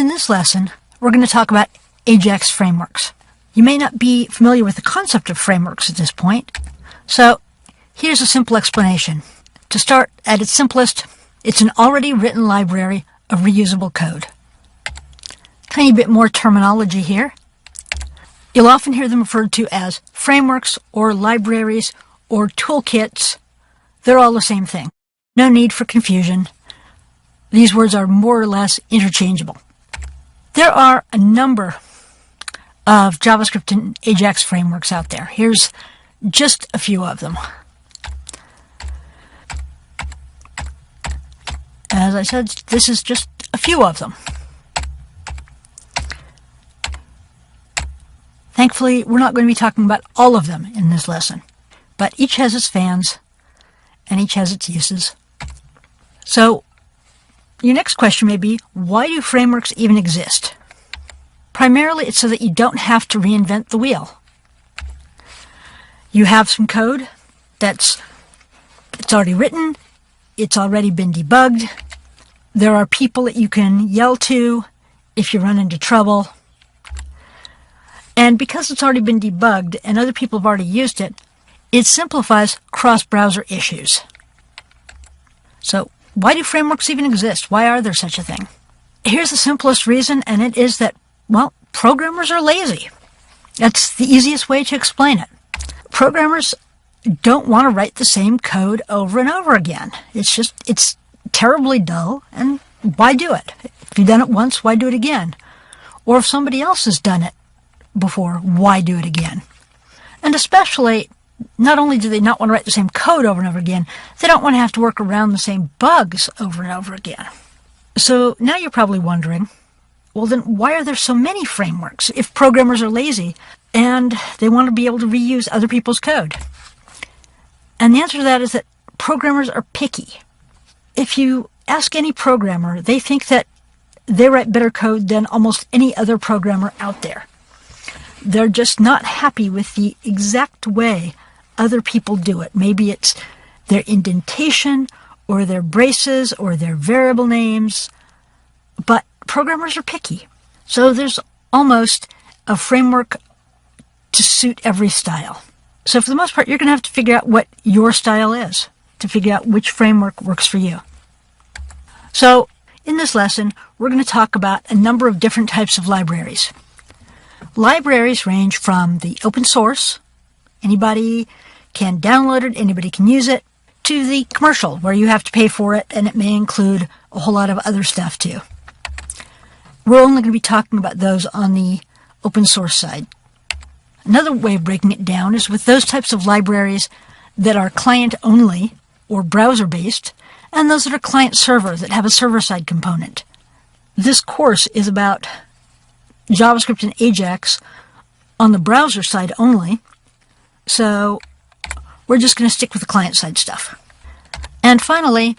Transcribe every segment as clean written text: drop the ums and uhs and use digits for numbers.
in this lesson, we're going to talk about AJAX frameworks. You may not be familiar with the concept of frameworks at this point, so here's a simple explanation. To start, at its simplest, it's an already written library of reusable code. Tiny bit more terminology here. You'll often hear them referred to as frameworks or libraries or toolkits. They're all the same thing. No need for confusion. These words are more or less interchangeable. There are a number of JavaScript and AJAX frameworks out there. Here's just a few of them. As I said, this is just a few of them. Thankfully, we're not going to be talking about all of them in this lesson, but each has its fans and each has its uses. So, your next question may be, why do frameworks even exist? Primarily, it's so that you don't have to reinvent the wheel. You have some code it's already written, it's already been debugged. There are people that you can yell to if you run into trouble. And because it's already been debugged and other people have already used it, it simplifies cross-browser issues. So, why do frameworks even exist? Why are there such a thing? Here's the simplest reason, and it is that, well, programmers are lazy. That's the easiest way to explain it. Programmers don't want to write the same code over and over again. It's terribly dull, and why do it? If you've done it once, why do it again? Or if somebody else has done it before, why do it again? And especially, not only do they not want to write the same code over and over again, they don't want to have to work around the same bugs over and over again. So now you're probably wondering, well then why are there so many frameworks if programmers are lazy and they want to be able to reuse other people's code? And the answer to that is that programmers are picky. If you ask any programmer, they think that they write better code than almost any other programmer out there. They're just not happy with the exact way other people do it. Maybe it's their indentation or their braces or their variable names, but programmers are picky. So there's almost a framework to suit every style. So for the most part, you're going to have to figure out what your style is to figure out which framework works for you. So in this lesson, we're going to talk about a number of different types of libraries. Libraries range from the open source, anybody can download it, anybody can use it, to the commercial, where you have to pay for it, and it may include a whole lot of other stuff too. We're only going to be talking about those on the open source side. Another way of breaking it down is with those types of libraries that are client-only or browser-based, and those that are client-server that have a server-side component. This course is about JavaScript and AJAX on the browser side only, so we're just going to stick with the client-side stuff. And finally,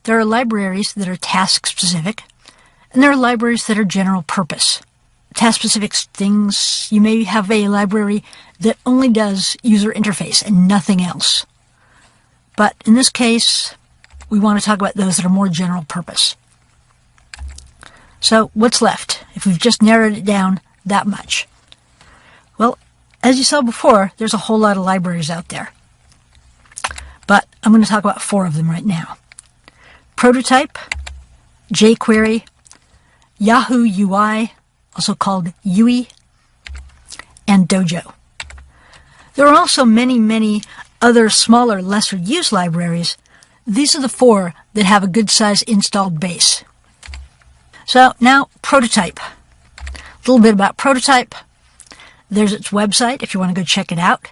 there are libraries that are task-specific, and there are libraries that are general purpose. Task-specific things, you may have a library that only does user interface and nothing else. But in this case, we want to talk about those that are more general purpose. So what's left if we've just narrowed it down that much? Well, as you saw before, there's a whole lot of libraries out there. But I'm going to talk about 4 of them right now. Prototype, jQuery, Yahoo UI, also called UI, and Dojo. There are also many, many other smaller, lesser used libraries. These are the 4 that have a good size installed base. So now, Prototype. A little bit about Prototype. There's its website if you want to go check it out.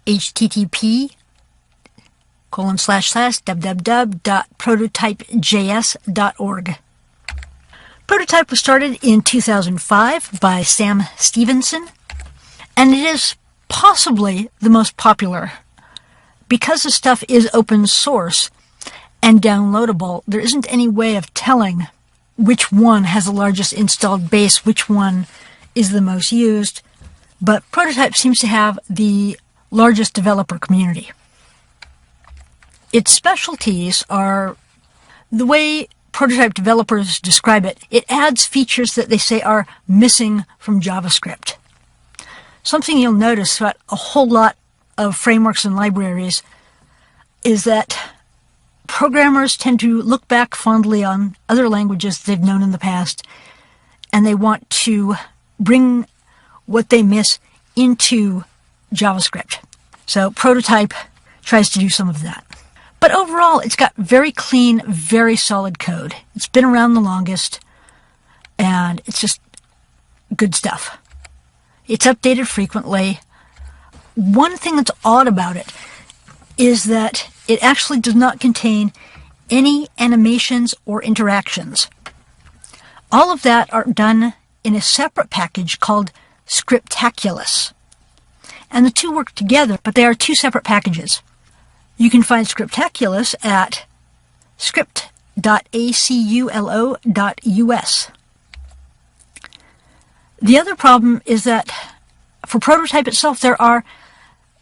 http://www.prototypejs.org. Prototype was started in 2005 by Sam Stevenson, and it is possibly the most popular. Because the stuff is open source and downloadable, there isn't any way of telling which one has the largest installed base, which one is the most used, but Prototype seems to have the largest developer community. Its specialties are the way prototype developers describe it, it adds features that they say are missing from JavaScript. Something you'll notice throughout a whole lot of frameworks and libraries is that programmers tend to look back fondly on other languages they've known in the past, and they want to bring what they miss into JavaScript. So Prototype tries to do some of that. But overall, it's got very clean, very solid code. It's been around the longest, and it's just good stuff. It's updated frequently. One thing that's odd about it is that it actually does not contain any animations or interactions. All of that are done in a separate package called Scriptaculous. And the two work together, but they are two separate packages. You can find Scriptaculous at script.aculo.us. The other problem is that for Prototype itself, there are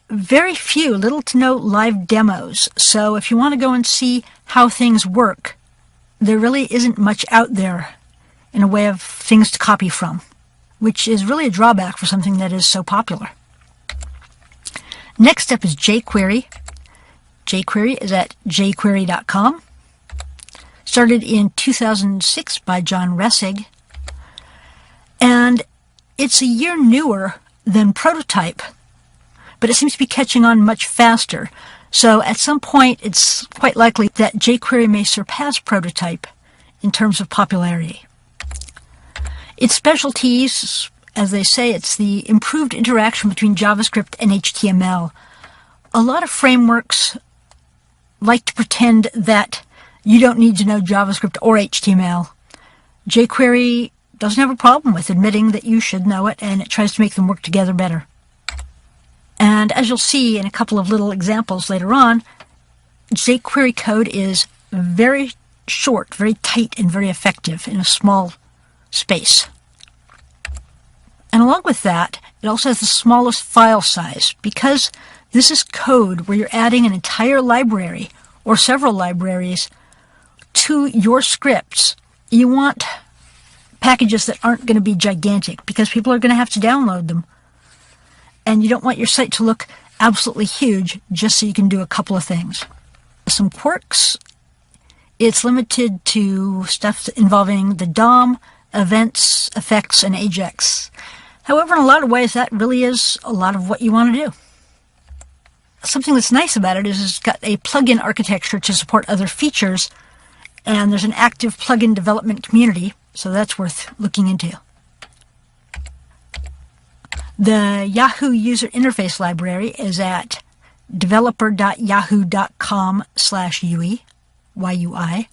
very few, little to no live demos. So if you want to go and see how things work, there really isn't much out there in a way of things to copy from, which is really a drawback for something that is so popular. Next up is jQuery. jQuery is at jquery.com. Started in 2006 by John Ressig. And it's a year newer than Prototype, but it seems to be catching on much faster. So at some point, it's quite likely that jQuery may surpass Prototype in terms of popularity. Its specialties, as they say, it's the improved interaction between JavaScript and HTML. A lot of frameworks like to pretend that you don't need to know JavaScript or HTML. jQuery doesn't have a problem with admitting that you should know it, and it tries to make them work together better. And as you'll see in a couple of little examples later on, jQuery code is very short, very tight, and very effective in a small space. And along with that, it also has the smallest file size. Because this is code where you're adding an entire library or several libraries to your scripts, you want packages that aren't going to be gigantic because people are going to have to download them. And you don't want your site to look absolutely huge just so you can do a couple of things. Some quirks. It's limited to stuff involving the DOM, events, effects, and AJAX. However, in a lot of ways, that really is a lot of what you want to do. Something that's nice about it is it's got a plugin architecture to support other features, and there's an active plugin development community, so that's worth looking into. The Yahoo User Interface Library is at developer.yahoo.com/UI, YUI.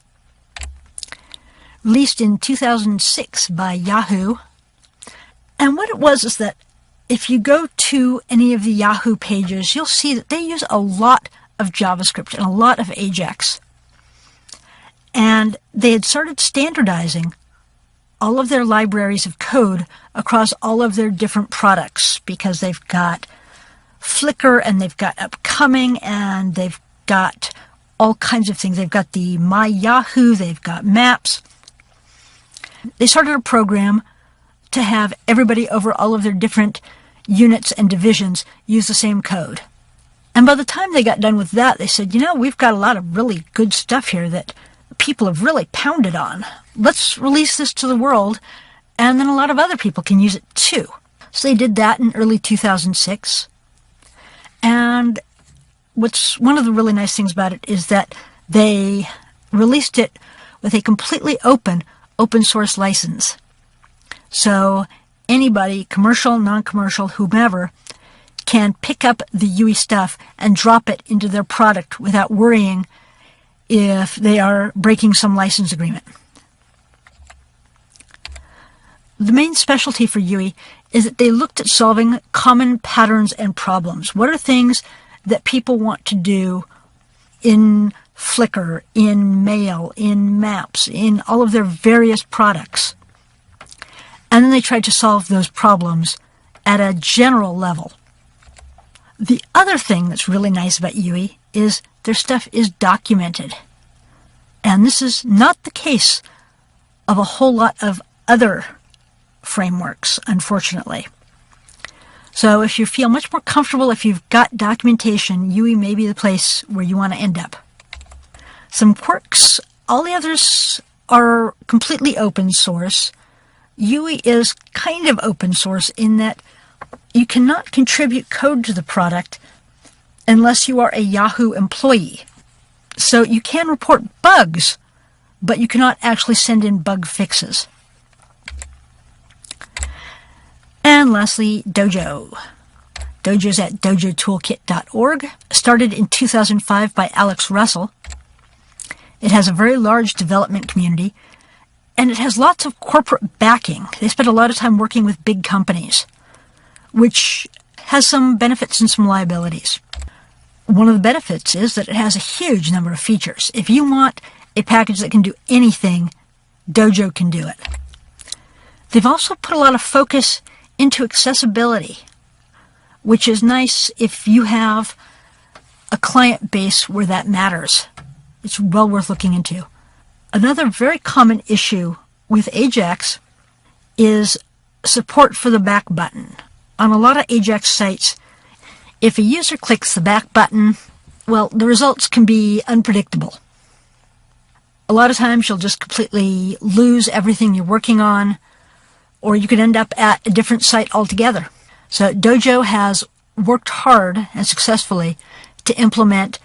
Released in 2006 by Yahoo. And what it was is that if you go to any of the Yahoo pages, you'll see that they use a lot of JavaScript and a lot of AJAX. And they had started standardizing all of their libraries of code across all of their different products because they've got Flickr and they've got Upcoming and they've got all kinds of things. They've got the My Yahoo, they've got Maps. They started a program to have everybody over all of their different units and divisions use the same code. And by the time they got done with that, they said, we've got a lot of really good stuff here that people have really pounded on. Let's release this to the world, and then a lot of other people can use it too. So they did that in early 2006. And what's one of the really nice things about it is that they released it with a completely open source license. So anybody, commercial, non-commercial, whomever, can pick up the UI stuff and drop it into their product without worrying if they are breaking some license agreement. The main specialty for UI is that they looked at solving common patterns and problems. What are things that people want to do in Flickr, in Mail, in Maps, in all of their various products? And then they tried to solve those problems at a general level. The other thing that's really nice about UI is their stuff is documented. And this is not the case of a whole lot of other frameworks, unfortunately. So if you feel much more comfortable, if you've got documentation, UE may be the place where you want to end up. Some quirks, all the others are completely open source. UE is kind of open source in that you cannot contribute code to the product unless you are a Yahoo employee. So you can report bugs, but you cannot actually send in bug fixes. And lastly, Dojo. Dojo's at dojotoolkit.org. Started in 2005 by Alex Russell. It has a very large development community, and it has lots of corporate backing. They spend a lot of time working with big companies, which has some benefits and some liabilities. One of the benefits is that it has a huge number of features. If you want a package that can do anything, Dojo can do it. They've also put a lot of focus into accessibility, which is nice if you have a client base where that matters. It's well worth looking into. Another very common issue with AJAX is support for the back button. On a lot of AJAX sites, if a user clicks the back button, well, the results can be unpredictable. A lot of times you'll just completely lose everything you're working on, or you could end up at a different site altogether. So Dojo has worked hard and successfully to implement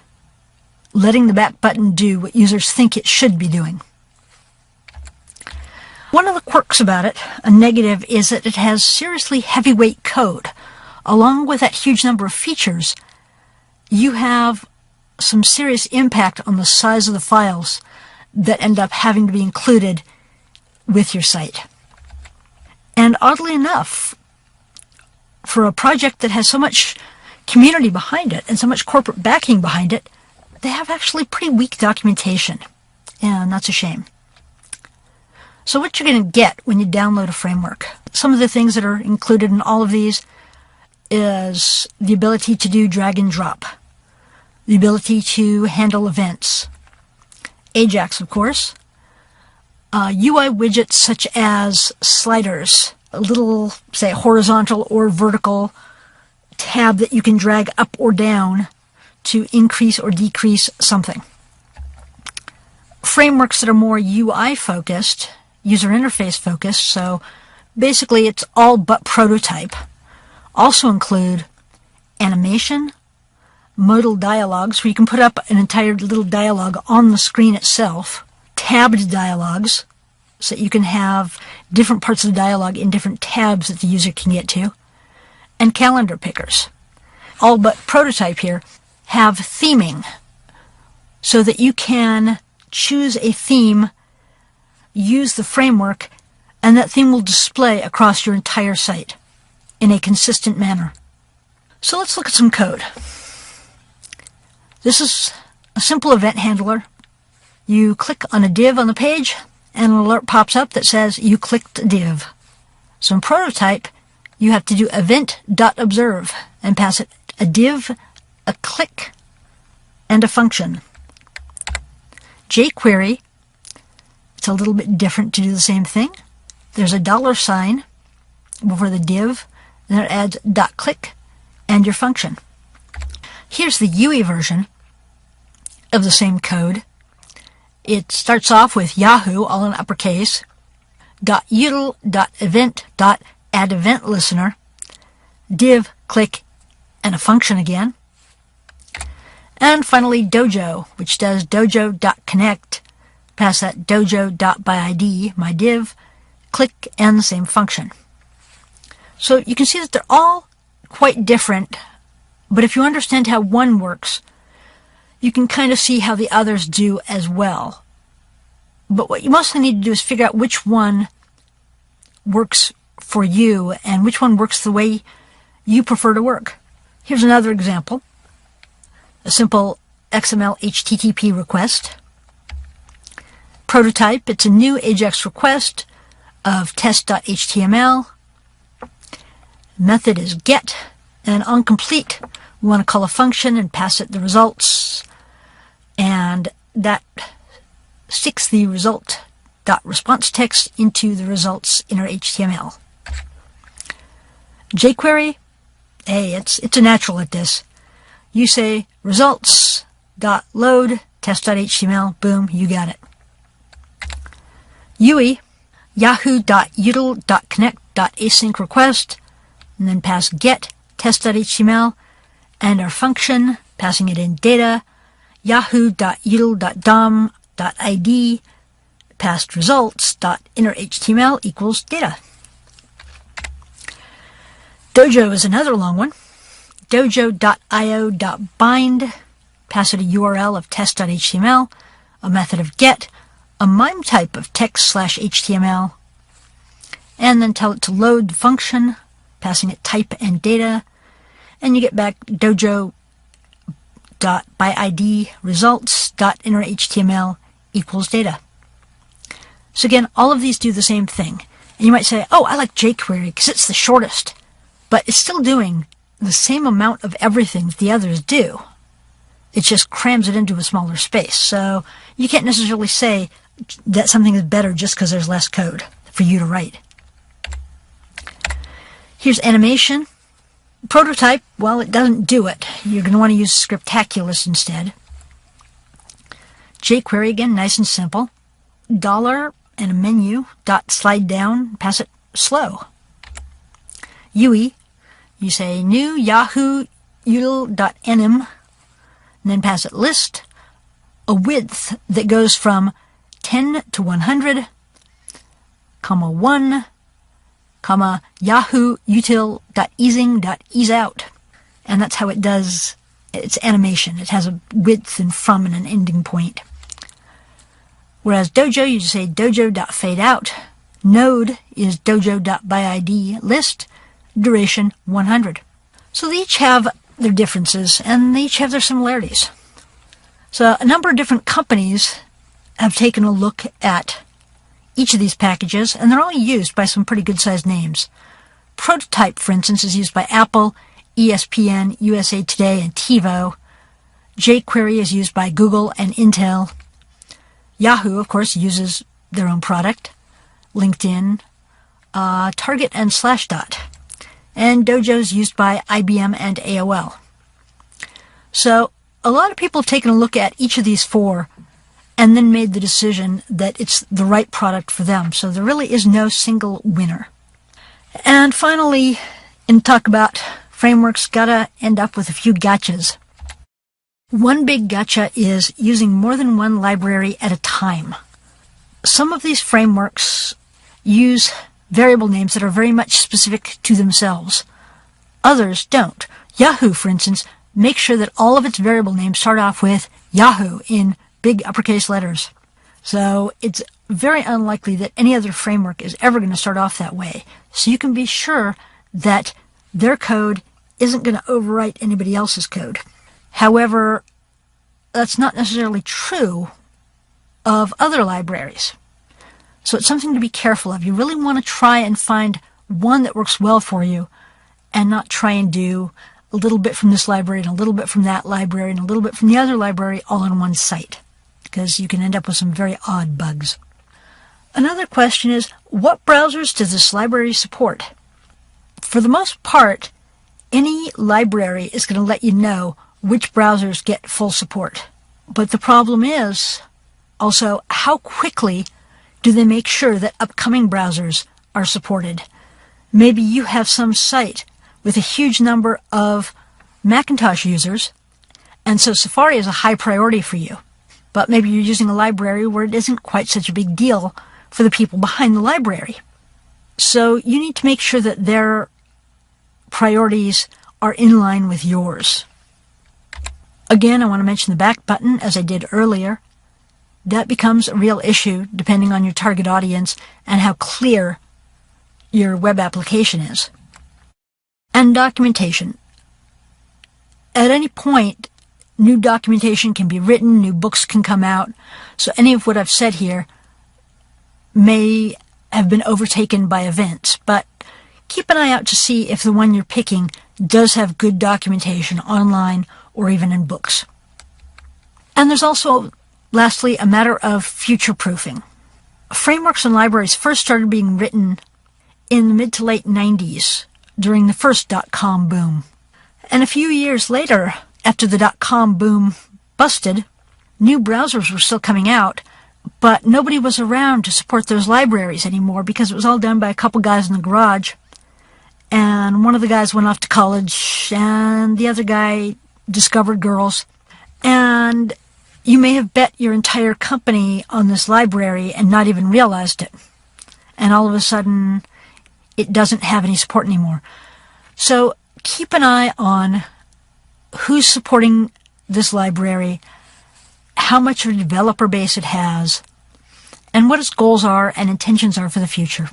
letting the back button do what users think it should be doing. One of the quirks about it, a negative, is that it has seriously heavyweight code. Along with that huge number of features, you have some serious impact on the size of the files that end up having to be included with your site. And oddly enough, for a project that has so much community behind it and so much corporate backing behind it, they have actually pretty weak documentation. And that's a shame. So what you're going to get when you download a framework, some of the things that are included in all of these is the ability to do drag and drop, the ability to handle events, AJAX, of course, UI widgets such as sliders, a little, say, horizontal or vertical tab that you can drag up or down to increase or decrease something. Frameworks that are more UI focused, user interface focused, so basically it's all but prototype, also include animation, modal dialogues, where you can put up an entire little dialogue on the screen itself, tabbed dialogues, so that you can have different parts of the dialogue in different tabs that the user can get to, and calendar pickers. All but prototype here have theming, so that you can choose a theme, use the framework, and that theme will display across your entire site in a consistent manner. So let's look at some code. This is a simple event handler. You click on a div on the page, and an alert pops up that says you clicked a div. So in prototype, you have to do event.observe and pass it a div, a click, and a function. jQuery, it's a little bit different to do the same thing. There's a $sign before the div, and it adds .click and your function. Here's the UE version of the same code. It starts off with Yahoo, all in uppercase, .util.event.addEventListener, div, click, and a function again. And finally Dojo, which does dojo.connect, pass that dojo.byId, my div, click, and the same function. So you can see that they're all quite different, but if you understand how one works, you can kind of see how the others do as well. But what you mostly need to do is figure out which one works for you and which one works the way you prefer to work. Here's another example. A simple XML HTTP request. Prototype, it's a new AJAX request of test.html. Method is get, and on complete, we want to call a function and pass it the results. And that sticks the result.response text into the results inner HTML. jQuery, hey, it's a natural at this. You say results.load test.html, boom, you got it. UI, yahoo.util.connect.async request, and then pass get test.html, and our function, passing it in data, yahoo.util.dom.id, passed results.innerHTML equals data. Dojo is another long one. Dojo.io.bind, pass it a URL of test.html, a method of get, a MIME type of text/HTML, and then tell it to load the function, passing it type and data, and you get back dojo.byId results.innerHTML equals data. So again, all of these do the same thing. And you might say, oh, I like jQuery because it's the shortest. But it's still doing the same amount of everything that the others do. It just crams it into a smaller space. So you can't necessarily say that something is better just because there's less code for you to write. Here's animation. Prototype, well, it doesn't do it. You're going to want to use Scriptaculous instead. jQuery, again, nice and simple. Dollar and a menu, dot slide down, pass it slow. UI, you say new yahoo util.enum, and then pass it list, a width that goes from 10 to 100, comma 1, comma yahoo util.easing.easeout. And that's how it does its animation. It has a width and from and an ending point. Whereas Dojo, you just say dojo.fadeout. Node is dojo.byId list, duration 100. So they each have their differences and they each have their similarities. So a number of different companies have taken a look at each of these packages, and they're all used by some pretty good-sized names. Prototype, for instance, is used by Apple, ESPN, USA Today, and TiVo. jQuery is used by Google and Intel. Yahoo, of course, uses their own product. LinkedIn, Target, and Slashdot. And Dojo is used by IBM and AOL. So a lot of people have taken a look at each of these four and then made the decision that it's the right product for them. So there really is no single winner. And finally, in talk about frameworks, gotta end up with a few gotchas. One big gotcha is using more than one library at a time. Some of these frameworks use variable names that are very much specific to themselves. Others don't. Yahoo, for instance, makes sure that all of its variable names start off with Yahoo in big uppercase letters. So it's very unlikely that any other framework is ever going to start off that way. So you can be sure that their code isn't going to overwrite anybody else's code. However, that's not necessarily true of other libraries. So it's something to be careful of. You really want to try and find one that works well for you and not try and do a little bit from this library and a little bit from that library and a little bit from the other library all on one site, because you can end up with some very odd bugs. Another question is, what browsers does this library support? For the most part, any library is going to let you know which browsers get full support. But the problem is also how quickly do they make sure that upcoming browsers are supported. Maybe you have some site with a huge number of Macintosh users, and so Safari is a high priority for you. But maybe you're using a library where it isn't quite such a big deal for the people behind the library. So you need to make sure that their priorities are in line with yours. Again, I want to mention the back button, as I did earlier. That becomes a real issue depending on your target audience and how clear your web application is. And documentation. At any point, new documentation can be written, new books can come out, so any of what I've said here may have been overtaken by events, but keep an eye out to see if the one you're picking does have good documentation online or even in books. And there's also Lastly, a matter of future-proofing. Frameworks and libraries first started being written in the mid to late 90s during the first dot-com boom. And a few years later, after the dot-com boom busted, new browsers were still coming out, but nobody was around to support those libraries anymore because it was all done by a couple guys in the garage. And one of the guys went off to college, and the other guy discovered girls. And you may have bet your entire company on this library and not even realized it. And all of a sudden, it doesn't have any support anymore. So keep an eye on who's supporting this library, how much of a developer base it has, and what its goals are and intentions are for the future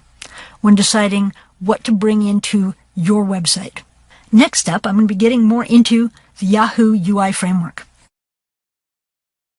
when deciding what to bring into your website. Next up, I'm going to be getting more into the Yahoo UI framework.